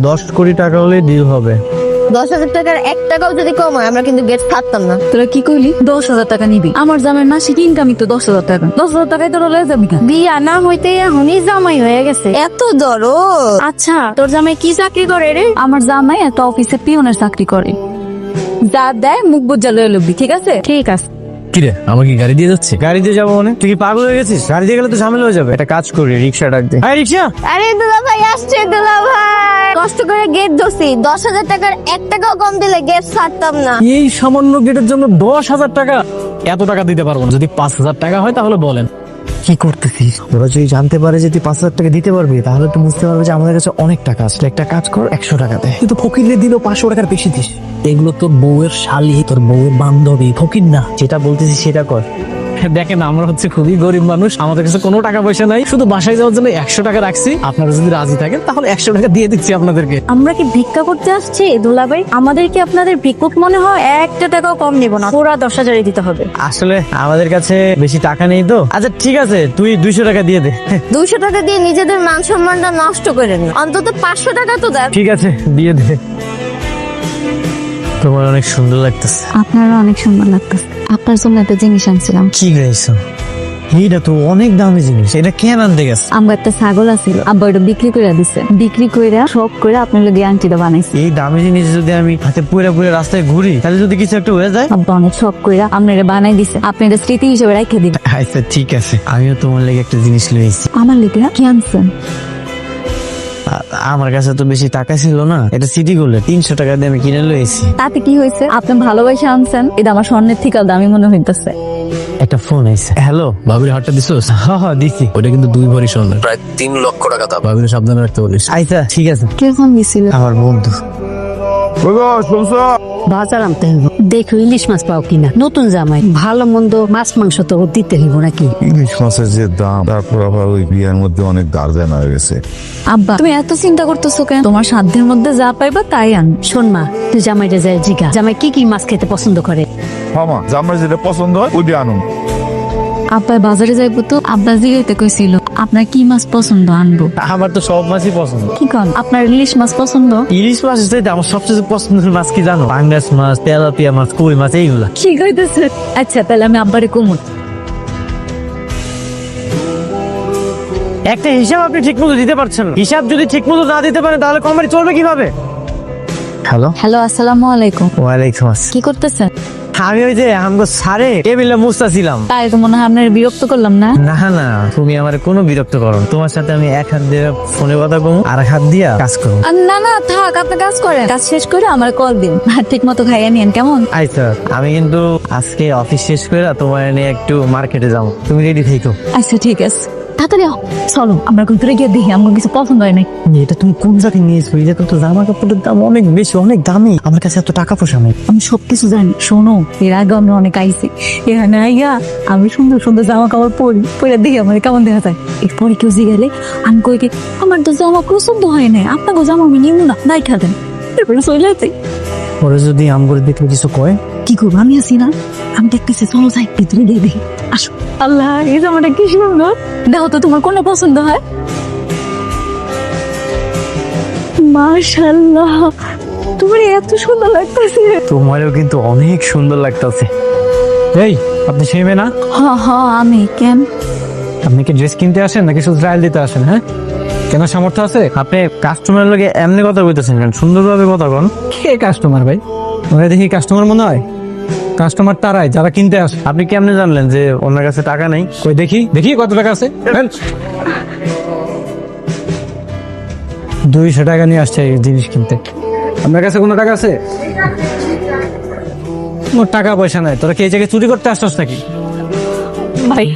10 কোটি টাকা হলে ডিল হবে। 10,000 টাকার 1 টাকাও যদি কম হয় আমরা কিন্তু গেট ছাড়তাম না। তোরা কি কইলি? 10,000 টাকা নিবি? আমার জামাই মাসিক ইনকামই তো 10,000 টাকা। 10,000 টাকায় তোরা লয়ে যাবি না? বিয়া না হইতে এখনই জামাই হয়ে গেছে, এত দরদ। আচ্ছা, তোর জামাই কি চাকরি করে রে? আমার জামাই একটা অফিসে পিয়নের চাকরি করে। যা দেয় মুখ বুঝা লয়ে লবি, ঠিক আছে? ঠিক আছে। কিরে আমাকে গাড়ি দিয়ে যাচ্ছে? গাড়ি দিয়ে যাবো মানে? তুই কি পাগল হয়ে গেছিস? গাড়ি দিয়ে গেলে তো ঝামেলা হয়ে যাবে। একটা কাজ করি, রিক্সা ডাক দে। হ্যাঁ রিক্সা। আরে দুলা ভাই আসছে, দুলা ভাই কষ্ট করে গেট ধরছি, 10,000 টাকার 1 টাকাও কম দিলে গেট ছাড়তাম না। এই সামান্য গেটের জন্য 10,000 টাকা? এত টাকা দিতে পারবো না। যদি 5,000 টাকা হয় তাহলে বলেন। কি করতেছিস? ওরা যদি জানতে পারে যে তুই 5,000 টাকা দিতে পারবি তাহলে তো বুঝতে পারবে যে আমাদের কাছে অনেক টাকা আছে। একটা কাজ কর, 100 টাকা দে। তুই তো ফকিররে দিল 500 টাকার বেশি দিস। এগুলো তোর বউয়ের শালি, তোর বউয়ের বান্ধবী, ফকির না। যেটা বলতেছিস সেটা কর। দেখেন আমরা হচ্ছে খুবই গরিব মানুষ, আমাদের কাছে কোনো টাকা পয়সা নাই, শুধু বাসায় যাওয়ার জন্য 100 টাকা রাখছি। আপনারা যদি রাজি থাকেন তাহলে 100 টাকা দিয়ে দিচ্ছি আপনাদেরকে। আমরা কি ভিক্ষা করতে আসছি দুলা ভাই? আমাদের কি আপনাদের ভিক্ষুক মনে হয়? 1 টাকাও কম নেব না, পুরা 10,000 দিতে হবে। আসলে আমাদের কাছে বেশি টাকা নেই তো। আচ্ছা ঠিক আছে, তুই 200 টাকা দিয়ে দে। 200 টাকা দিয়ে নিজেদের মান সম্মানটা নষ্ট করেন না, অন্তত 500 টাকা তো দেন। ঠিক আছে দিয়ে দে। তোমার অনেক সুন্দর লাগতেছে। আপনারও অনেক সুন্দর লাগতেছে। আপনার জন্য একটা জিনিস আনছিলাম। কি গাইছো? এইটা তো অনেক দামি জিনিস, এটা কেন আনতে গেছে? আমার একটা ছাগল আছিল, আব্বা ওটা বিক্রি করে দিছে। বিক্রি কইরা সব করে আপনার লগে আংটিটা বানাইছে। এই দামি জিনিস যদি আমি হাতে পুরা পুরা রাস্তায় ঘুরি তাহলে যদি কিছু একটা হয়ে যায়? আব্বা অনেক শখ কইরা আপনারা বানাই দিছে, আপনি এটা স্মৃতি হিসেবে রাখে দিবেন। আচ্ছা ঠিক আছে, আমিও তোমার লেগে একটা জিনিস লইছি। আমার লেগে কি আনছেন? আমার কাছে তো বেশি টাকা ছিল না, এটা সিটি গোল্ডে 300 টাকা দিয়ে আমি কিনে লইছি। তাতে কি হয়েছে? আপনি ভালোবাসা আনছেন, এটা আমার স্বর্ণের থেকে দামি মনে হইতেছে। একটা ফোন আইছে। হ্যালো, ভাবির হাটটা দিছোস? হ্যাঁ দিছি। ওটা কিন্তু 2 ভরি স্বর্ণ, প্রায় 3 লক্ষ টাকা দাম। ভাবির সাবধানে রাখতে বলিস। আচ্ছা ঠিক আছে। কে ফোন দিছিল? আমার বন্ধু। বাজার আনতে হইব, দেখো ইলিশ মাছ পাও কিনা। নতুন জামাই, ভালো মন্দ মাছ মাংস তো দিতে হইব নাকি? ইলিশ মাছের যে দাম, তারপর আবার ওই বিয়ের মধ্যে অনেক গার্জেন হয়ে গেছে। আব্বা তুমি এত চিন্তা করতেছো কেন? তোমার সাধ্যের মধ্যে যা পাইবা তাই আন। শোন মা, তুই জামাইটা যায় জিগা, জামাই কি কি মাছ খেতে পছন্দ করে। মামা জামাই যেটা পছন্দ হয় ওইটা আনুন। আব্বা বাজারে যাইবো তো, আব্বা জিগাইতে কইছিল আপনার কি মাছ পছন্দ আনবো। আমার তো সব মাছই পছন্দ। কি কন, আপনার ইলিশ মাছ পছন্দ? ইলিশ মাছ আমার সবচেয়ে পছন্দের মাছ কি জানো? পাঙ্গাস মাছ, তেলাপিয়া মাছ, কই মাছ, এইগুলা। কি কইতেছে? আচ্ছা তাহলে আমি আব্বারে কমু। একটা হিসাব আপনি ঠিক মতো দিতে পারছেন না। হিসাব যদি ঠিক মতো না দিতে পারেন তাহলে কোম্পানি চলবে কিভাবে? হ্যালো। হ্যালো, আসসালামু আলাইকুম। ওয়ালাইকুম আসসালাম। কি করতেছেন? আমি ওই যে আমগো সারে টেবিলে মুছতাছিলাম। তাই তো মনে হয় আপনার বিরক্ত করলাম না? না না, তুমি আমার কোনো বিরক্ত করো না। তোমার সাথে আমি এক হাত দিয়ে ফোনে কথা কমু, আর এক হাত দিয়া কাজ করবো। না না থাক, আপনি কাজ করেন, কাজ শেষ করে আমার কল দিন, আর ঠিক মতো খাইয়া নিয়েন কেমন? আচ্ছা আমি কিন্তু আজকে অফিস শেষ করে তোমার নিয়ে একটু মার্কেটে যাবো, তুমি রেডি থেকো। আচ্ছা ঠিক আছে, তাড়াতাড়ি চলো, আমরা ঘুরে গিয়ে দেখি আমার কিছু পছন্দ হয় নাই। এটা তুমি কোন জায়গায় নিয়েছো? এটা তো জামা কাপড়ের দাম অনেক বেশি, অনেক দামি। আমার কাছে এত টাকা পয়সা নেই। আমি সবকিছু জানি, শোনো এর আগে আমি অনেক আইছি, এখানে আইয়া আমি সুন্দর সুন্দর জামা কাপড় পরে দেখি আমার কেমন দেখা যায়। এরপরে কেউ জিগালে আমি কই কি আমার তো জামা পছন্দ হয় না, আপনাকে জামা আমি নিব না, নাই খাতেন। এরপরে চলে যাই। পরে যদি আমগরে দেখলে কিছু কয়? কি করবো, আমি আছি না, আমি দেখতেছি, চলো যাই ভিতরে গিয়ে দেখি। আসো। আল্লাহ, এই জামাটা কি সুন্দর, দেখো তো তোমার কোনটা পছন্দ হয়। মাশাআল্লাহ, তোমার এত সুন্দর লাগতেছে। তোমারও কিন্তু অনেক সুন্দর লাগতেছে। এই আপনি সেই মেয়ে না? হ্যাঁ হ্যাঁ আমি। কেন? আপনি কি ড্রেস কিনতে আসেন নাকি শুধু ট্রায়াল দিতে আসেন? হ্যাঁ, কেন সামর্থ্য আছে? আপনি কাস্টমারের লগে এমনি কথা বলতেছেন কেন? সুন্দরভাবে কথা বল। কে কাস্টমার ভাই? ওরা দেখি কাস্টমার মনে হয়? কাস্টমার তারাই যারা কিনতে আসে। আপনি কেমনে জানলেন যে ওনার কাছে টাকা নেই? কই দেখি দেখি কত টাকা আছে। 200 টাকা নিয়ে আসছে এই জিনিস কিনতে। আপনার কাছে কোনো টাকা আছে? কোনো টাকা পয়সা নাই। তোরা কি এই জায়গায় চুরি করতে আসছস নাকি? ভাই